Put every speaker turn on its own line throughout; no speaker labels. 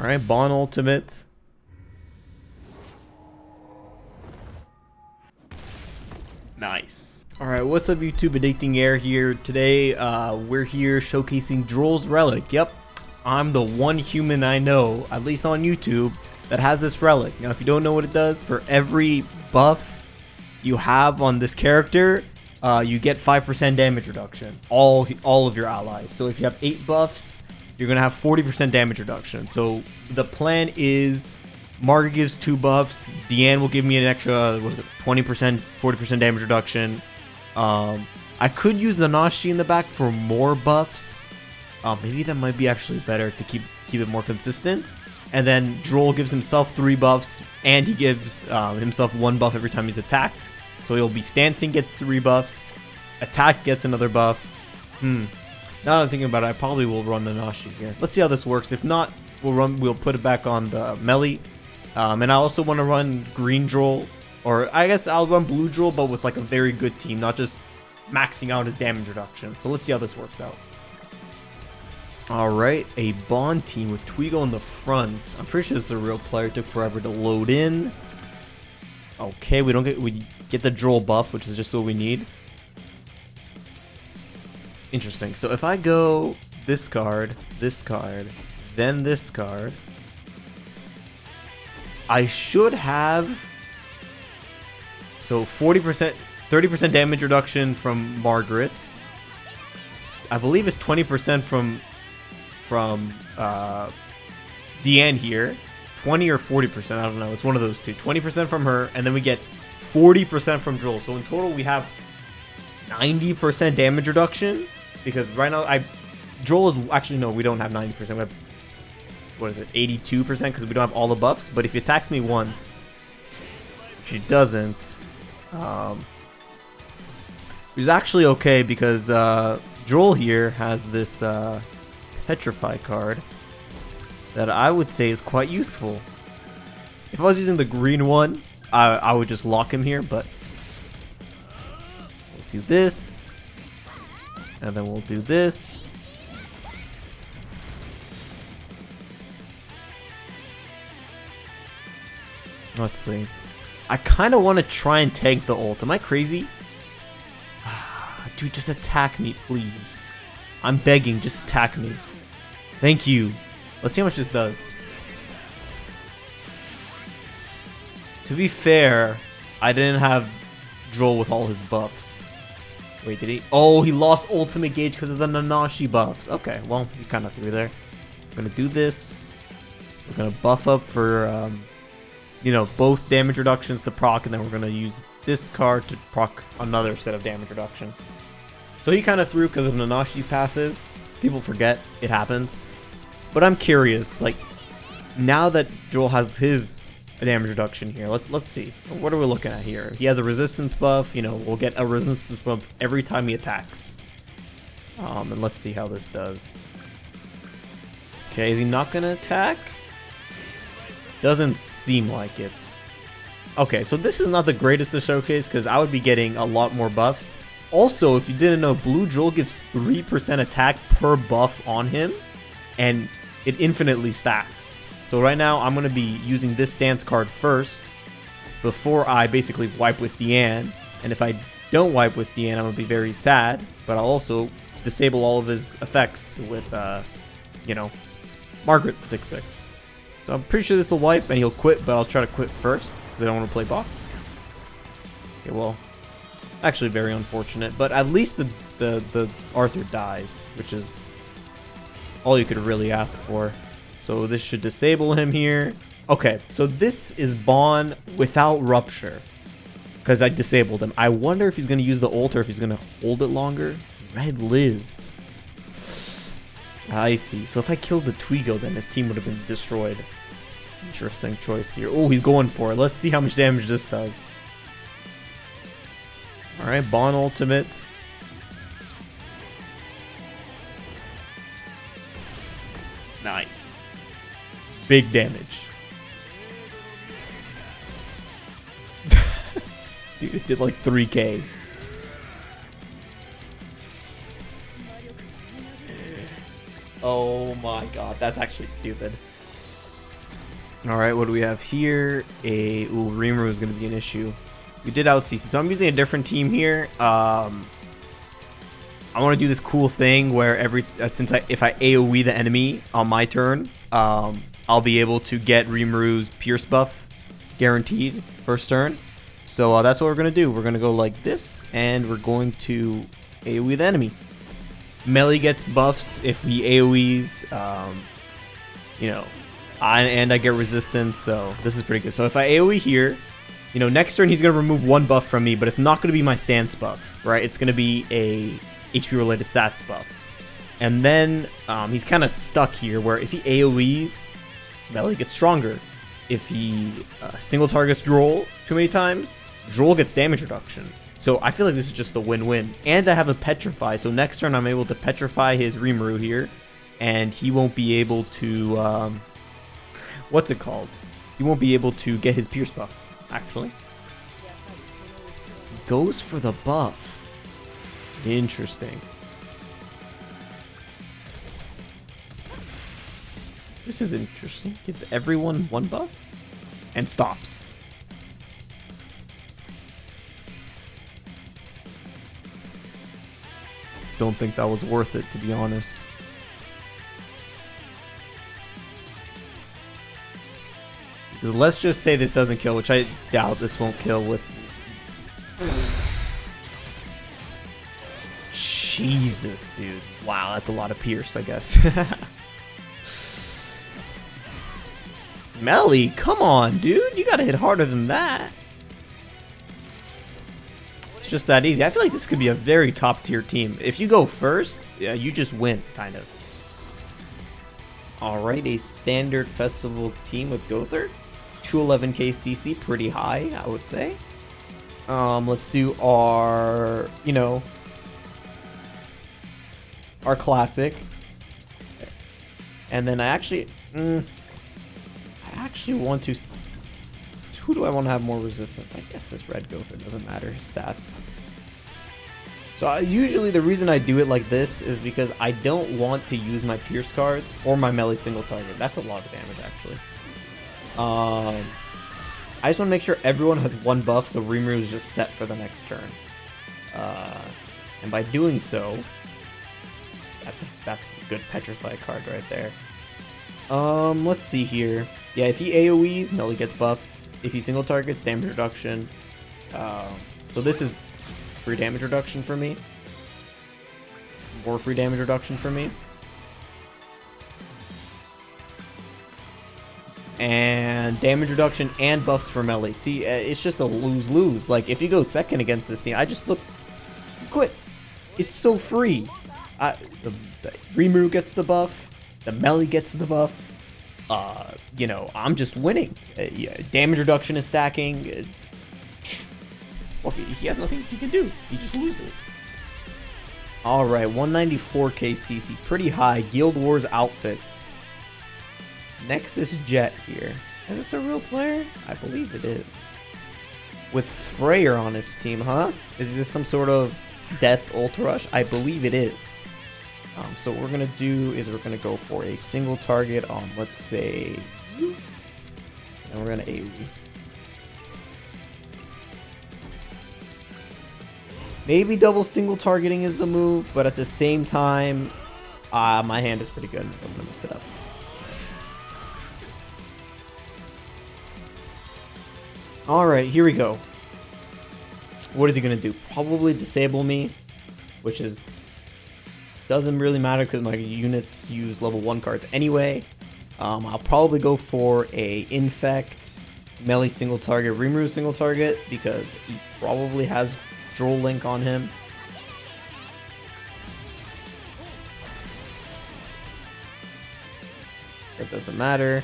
Alright, Bond ultimate. Nice. Alright, what's up YouTube, Addicting Air here. Today, we're here showcasing DROLE's relic. Yep, I'm the one human I know, at least on YouTube, that has this relic. Now, if you don't know what it does, for every buff you have on this character, you get 5% damage reduction. All of your allies. So if you have 8 buffs, you're going to have 40% damage reduction. So the plan is Margaret gives 2 buffs. Deanne will give me an extra, what is it, 20%, 40% damage reduction. I could use Nanashi in the back for more buffs. Maybe that might be actually better to keep it more consistent. And then DROLE gives himself 3 buffs, and he gives himself 1 buff every time he's attacked. So he'll be stancing, gets 3 buffs. Attack gets another buff. Now that I'm thinking about it, I probably will run Nanashi here. Let's see how this works. If not, we'll put it back on the melee. And I also want to run green DROLE, or I guess I'll run blue DROLE, but with like a very good team, not just maxing out his damage reduction. So let's see how this works out. Alright, a Bond team with Twigo in the front. I'm pretty sure this is a real player. It took forever to load in. Okay, we get the DROLE buff, which is just what we need. Interesting. So if I go this card, then this card, I should have, so 40%, 30% damage reduction from Margaret. I believe it's 20% from Deanne here. 20 or 40%, I don't know. It's one of those two. 20% from her, and then we get 40% from DROLE. So in total, we have 90% damage reduction. Because right now, DROLE is actually, no, we don't have 90%. We have, what is it, 82% because we don't have all the buffs. But if he attacks me once, which he doesn't, which is actually okay because DROLE here has this Petrify card that I would say is quite useful. If I was using the green one, I would just lock him here, but we'll do this. And then we'll do this. Let's see. I kind of want to try and tank the ult. Am I crazy? Dude, just attack me, please. I'm begging, just attack me. Thank you. Let's see how much this does. To be fair, I didn't have DROLE with all his buffs. Wait, did he? Oh, he lost ultimate gauge because of the Nanashi buffs. Okay, well, he kind of threw there. We're going to do this. We're going to buff up for, you know, both damage reductions to proc, and then we're going to use this card to proc another set of damage reduction. So he kind of threw because of Nanashi's passive. People forget it happens. But I'm curious, like, now that DROLE has his damage reduction here, let's see. What are we looking at here? He has a resistance buff. You know, we'll get a resistance buff every time he attacks. And let's see how this does. Okay, is he not gonna attack? Doesn't seem like it. Okay, so this is not the greatest to showcase because I would be getting a lot more buffs. Also, if you didn't know, blue DROLE gives 3% attack per buff on him, and it infinitely stacks. So right now, I'm going to be using this stance card first before I basically wipe with Deanne. And if I don't wipe with Deanne, I'm going to be very sad. But I'll also disable all of his effects with, you know, Margaret 6/6. So I'm pretty sure this will wipe and he'll quit, but I'll try to quit first because I don't want to play box. Okay, well, actually very unfortunate. But at least the Arthur dies, which is all you could really ask for. So this should disable him here. Okay, so this is Bond without Rupture because I disabled him. I wonder if he's going to use the ult or if he's going to hold it longer. Red Liz. I see. So if I killed the Twigo, then his team would have been destroyed. Interesting choice here. Oh, he's going for it. Let's see how much damage this does. Alright, Bond ultimate. Nice. Big damage. Dude, it did like 3k. Oh my god, that's actually stupid. All right, what do we have here? Ooh, Rimuru is going to be an issue. We did out CC, so I'm using a different team here. I want to do this cool thing where if I AoE the enemy on my turn, I'll be able to get Rimuru's Pierce buff guaranteed first turn. So that's what we're going to do. We're going to go like this, and we're going to AoE the enemy. Melee gets buffs if he AoEs, you know, and I get resistance, so this is pretty good. So if I AoE here, you know, next turn he's going to remove one buff from me, but it's not going to be my stance buff, right? It's going to be a HP-related stats buff. And then he's kind of stuck here, where if he AoEs, Melee gets stronger. If he single targets DROLE too many times, DROLE gets damage reduction. So I feel like this is just a win-win. And I have a Petrify, so next turn I'm able to Petrify his Rimuru here, and he won't be able to, what's it called? He won't be able to get his Pierce buff, actually. He goes for the buff. Interesting. This is interesting. Gives everyone one buff and stops. Don't think that was worth it, to be honest. Because let's just say this doesn't kill, which I doubt this won't kill with... Jesus, dude. Wow, that's a lot of Pierce, I guess. Melee, come on, dude. You gotta hit harder than that. It's just that easy. I feel like this could be a very top tier team. If you go first, yeah, you just win, kind of. Alright, a standard festival team with Gother. 211k CC, pretty high, I would say. Let's do our, you know, our classic. And then I actually want to... Who do I want to have more resistance? I guess this red Gopher doesn't matter, his stats. So usually the reason I do it like this is because I don't want to use my Pierce cards or my melee single target. That's a lot of damage, actually. I just want to make sure everyone has one buff, so Rimuru is just set for the next turn. And by doing so, that's a good Petrify card right there. Let's see here. Yeah, if he AoEs, melee gets buffs. If he single targets, damage reduction. So this is free damage reduction for me. More free damage reduction for me. And damage reduction and buffs for melee. See, it's just a lose-lose. Like, if you go second against this team, I just look... Quit. It's so free. The Rimuru gets the buff. The melee gets the buff. You know, I'm just winning. Yeah, damage reduction is stacking. Okay, he has nothing he can do. He just loses. Alright, 194k CC. Pretty high. Guild Wars outfits. Nexus Jet here. Is this a real player? I believe it is. With Freyr on his team, huh? Is this some sort of Death Ultra Rush? I believe it is. So what we're going to do is we're going to go for a single target on, let's say, and we're going to AoE. Maybe double single targeting is the move, but at the same time, my hand is pretty good. I'm going to mess it up. Alright, here we go. What is he going to do? Probably disable me, which is... doesn't really matter because my units use level 1 cards anyway. I'll probably go for a Infect, melee single target, Rimuru single target, because he probably has DROLE Link on him. It doesn't matter.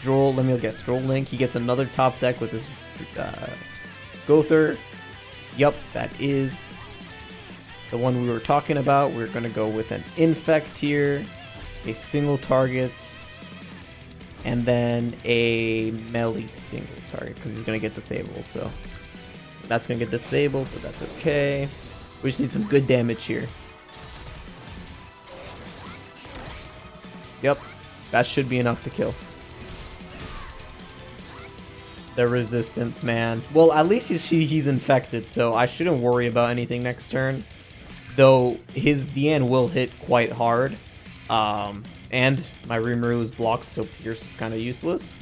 DROLE, let me guess, DROLE Link. He gets another top deck with his Gother. Yup, that is the one we were talking about. We're going to go with an Infect here, a single target, and then a melee single target because he's going to get disabled. So that's going to get disabled, but that's okay. We just need some good damage here. Yep, that should be enough to kill. The resistance, man. Well, at least he's infected, so I shouldn't worry about anything next turn. Though his Dian will hit quite hard. And my Rimuru is blocked, so Pierce is kind of useless.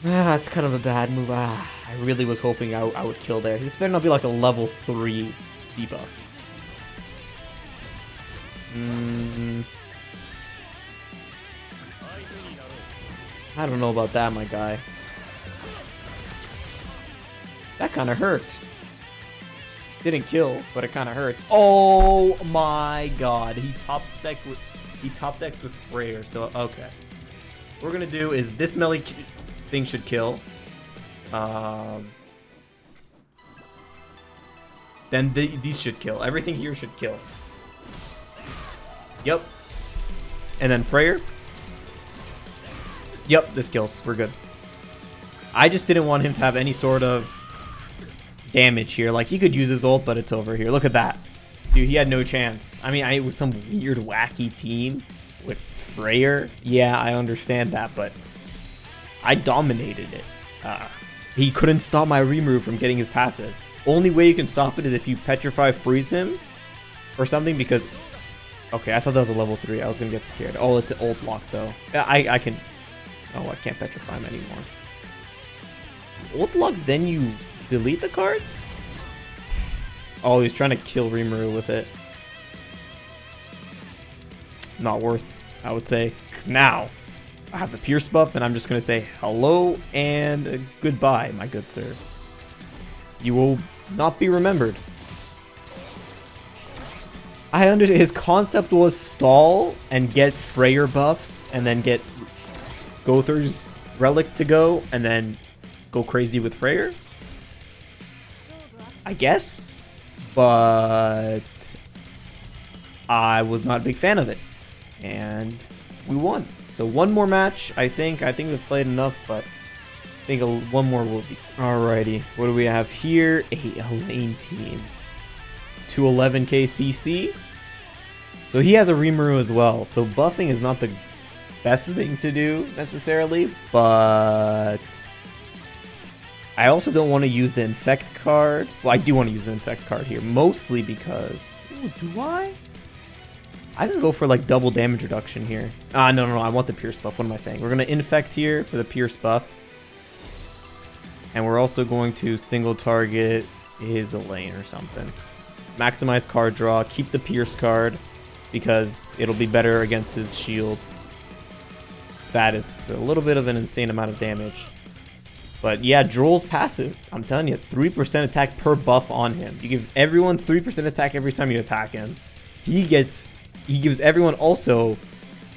That's kind of a bad move. I really was hoping I would kill there. This better not be like a level 3 debuff. I don't know about that, my guy. That kind of hurt. Didn't kill, but it kind of hurt. Oh my god. He top decks with Freyr, so okay. What we're gonna do is this melee thing should kill. Then these should kill. Everything here should kill. Yep. And then Freyr. Yep, this kills. We're good. I just didn't want him to have any sort of damage here. Like, he could use his ult, but it's over here. Look at that. Dude, he had no chance. I mean, it was some weird, wacky team with Freyr. Yeah, I understand that, but I dominated it. He couldn't stop my Rimuru from getting his passive. Only way you can stop it is if you Petrify freeze him or something, because... Okay, I thought that was a level 3. I was going to get scared. Oh, it's an ult lock, though. I can... Oh, I can't Petrify him anymore. Ult lock, then you delete the cards? Oh, he's trying to kill Rimuru with it. Not worth, I would say. Because now, I have the Pierce buff, and I'm just going to say hello and goodbye, my good sir. You will not be remembered. I understand. His concept was stall and get Freyr buffs, and then get Gother's Relic to go, and then go crazy with Freyr, I guess, but I was not a big fan of it, and we won. So one more match, I think we've played enough, but I think one more will be. Alrighty, what do we have here? A lane team, 211k CC. So he has a Rimuru as well, so buffing is not the best thing to do necessarily, but I also don't want to use the infect card. Well, I do want to use the infect card here, mostly because... Ooh, do I? I can go for like double damage reduction here. No, I want the Pierce buff. What am I saying? We're going to infect here for the Pierce buff. And we're also going to single target his Elaine or something. Maximize card draw, keep the Pierce card, because it'll be better against his shield. That is a little bit of an insane amount of damage. But yeah, Drole's passive, I'm telling you, 3% attack per buff on him. You give everyone 3% attack every time you attack him. He gives everyone also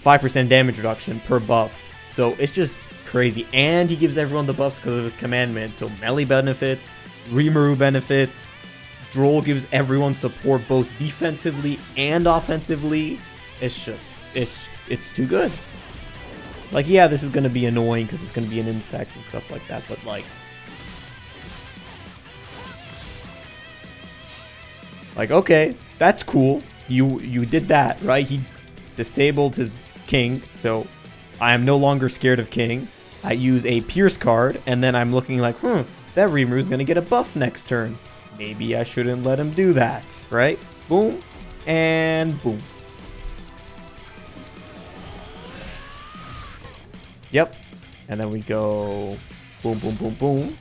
5% damage reduction per buff. So it's just crazy. And he gives everyone the buffs because of his commandment. So melee benefits, Rimuru benefits. Droll gives everyone support both defensively and offensively. It's just, it's too good. Like, yeah, this is going to be annoying because it's going to be an infect and stuff like that, but like, okay, that's cool. You did that, right? He disabled his King, so I am no longer scared of King. I use a Pierce card, and then I'm looking like, that Rimuru's going to get a buff next turn. Maybe I shouldn't let him do that, right? Boom, and boom. Yep. And then we go boom, boom, boom, boom.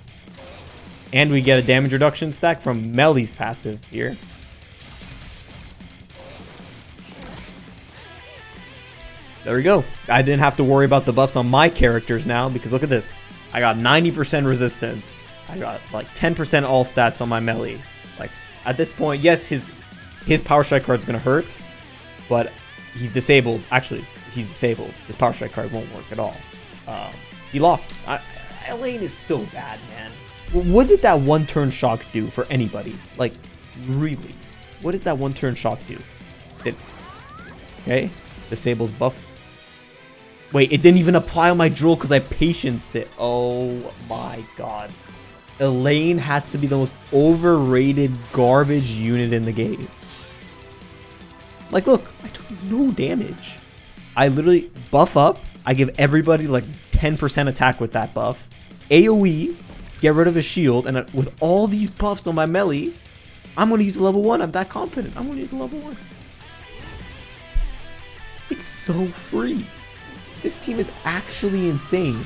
And we get a damage reduction stack from Melee's passive here. There we go. I didn't have to worry about the buffs on my characters now, because look at this. I got 90% resistance. I got like 10% all stats on my Melee. Like, at this point, yes, his Power Strike card's going to hurt, but he's disabled. Actually, he's disabled. His Power Strike card won't work at all. He lost. Elaine is so bad, man. What did that one-turn shock do for anybody? Like, really? What did that one-turn shock do? Okay, disables buff. Wait, it didn't even apply on my Droll because I patienced it. Oh my god. Elaine has to be the most overrated garbage unit in the game. Like, look, I took no damage. I literally buff up. I give everybody like 10% attack with that buff. AoE, get rid of his shield, and with all these buffs on my melee, I'm going to use a level 1. I'm that confident. I'm going to use a level 1. It's so free. This team is actually insane.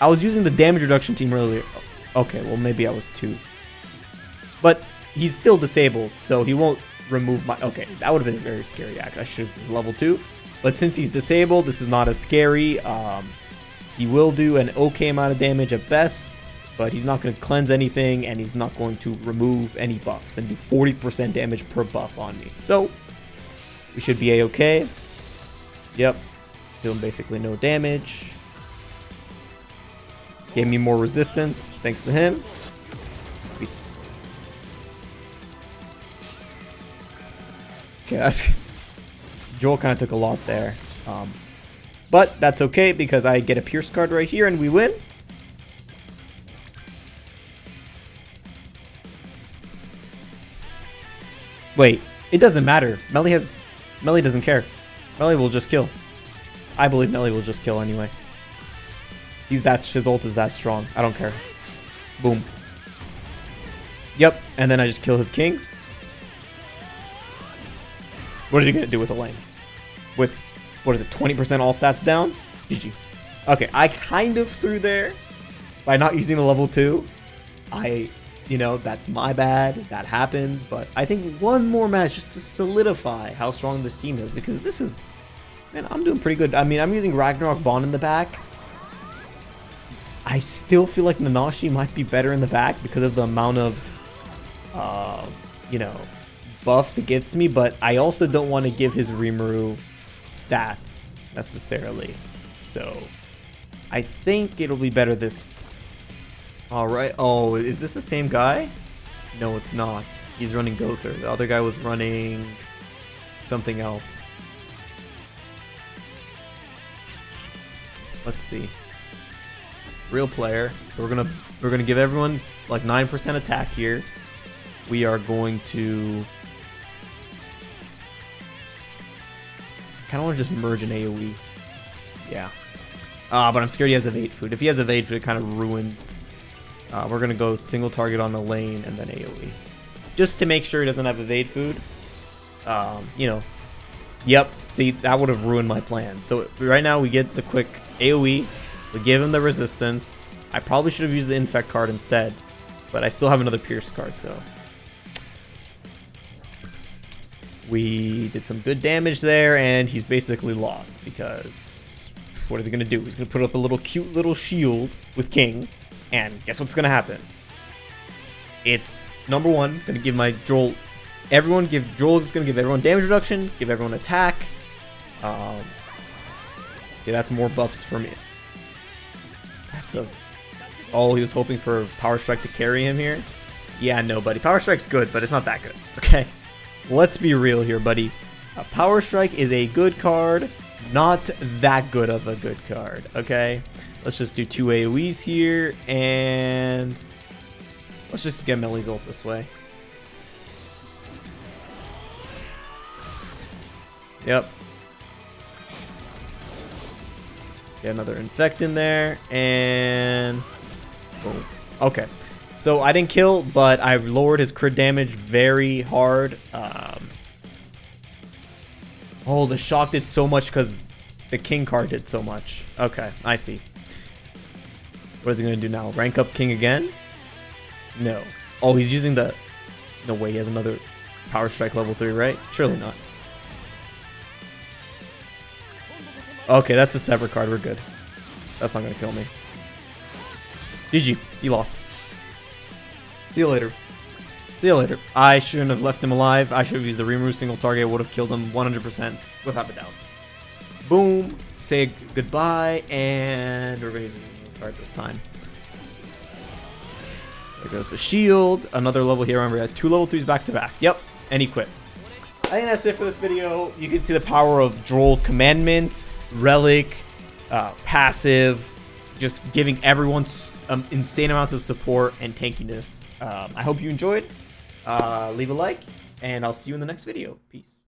I was using the damage reduction team earlier. Okay, well, maybe I was too. But he's still disabled, so he won't remove my... Okay, that would have been a very scary act. I should have used level 2. But since he's disabled, this is not as scary. He will do an okay amount of damage at best, but he's not going to cleanse anything, and he's not going to remove any buffs and do 40% damage per buff on me. So, we should be a-okay. Yep. Doing basically no damage. Gave me more resistance, thanks to him. Okay, that's... Joel kind of took a lot there. But that's okay because I get a Pierce card right here and we win. Wait, it doesn't matter. Melee doesn't care. Melee will just kill. I believe Melee will just kill anyway. His ult is that strong. I don't care. Boom. Yep, and then I just kill his king. What is he gonna do with a lane? With, what is it, 20% all stats down? GG. Okay, I kind of threw there by not using the level 2. You know, that's my bad. That happened. But I think one more match just to solidify how strong this team is. Because this is... Man, I'm doing pretty good. I mean, I'm using Ragnarok Bond in the back. I still feel like Nanashi might be better in the back because of the amount of, you know, buffs it gives me. But I also don't want to give his Rimuru stats necessarily. So, I think it'll be better this... Alright. Oh, is this the same guy? No, it's not. He's running Gother. The other guy was running something else. Let's see. Real player. So we're gonna give everyone like 9% attack here. We are going to kind of want to just merge an AoE. Yeah. But I'm scared he has evade food. If he has evade food, it kind of ruins. We're going to go single target on the lane and then AoE. Just to make sure he doesn't have evade food. You know. Yep. See, that would have ruined my plan. So right now we get the quick AoE. We give him the resistance. I probably should have used the infect card instead. But I still have another pierce card, so. We did some good damage there, and he's basically lost because what is he going to do? He's going to put up a little cute little shield with King. And guess what's going to happen? It's, number one, going to give my Droll... Droll is going to give everyone damage reduction, give everyone attack. Yeah, that's more buffs for me. That's a... Oh, he was hoping for Power Strike to carry him here? Yeah, no, buddy. Power Strike's good, but it's not that good. Okay? Let's be real here, buddy. Power Strike is a good card, not that good of a good card. Okay? Let's just do 2 AoEs here, and let's just get Melee's ult this way. Yep. Get another infect in there, and boom. Okay. So I didn't kill, but I lowered his crit damage very hard. Oh, the shock did so much because the King card did so much. Okay, I see. What is he going to do now? Rank up King again? No. Oh, he's using the... No way, he has another Power Strike level 3, right? Surely not. Okay, that's the Sever card. We're good. That's not going to kill me. GG. He lost. See you later. See you later. I shouldn't have left him alive. I should have used the Rimuru single target. Would have killed him 100% without a doubt. Boom. Say goodbye, and we're going to use the card this time. There goes the shield. Another level here. Remember, we had 2 level 3s back to back. Yep. And he quit. I think that's it for this video. You can see the power of Droll's commandment, relic, passive, just giving everyone insane amounts of support and tankiness. I hope you enjoyed. Leave a like, and I'll see you in the next video. Peace.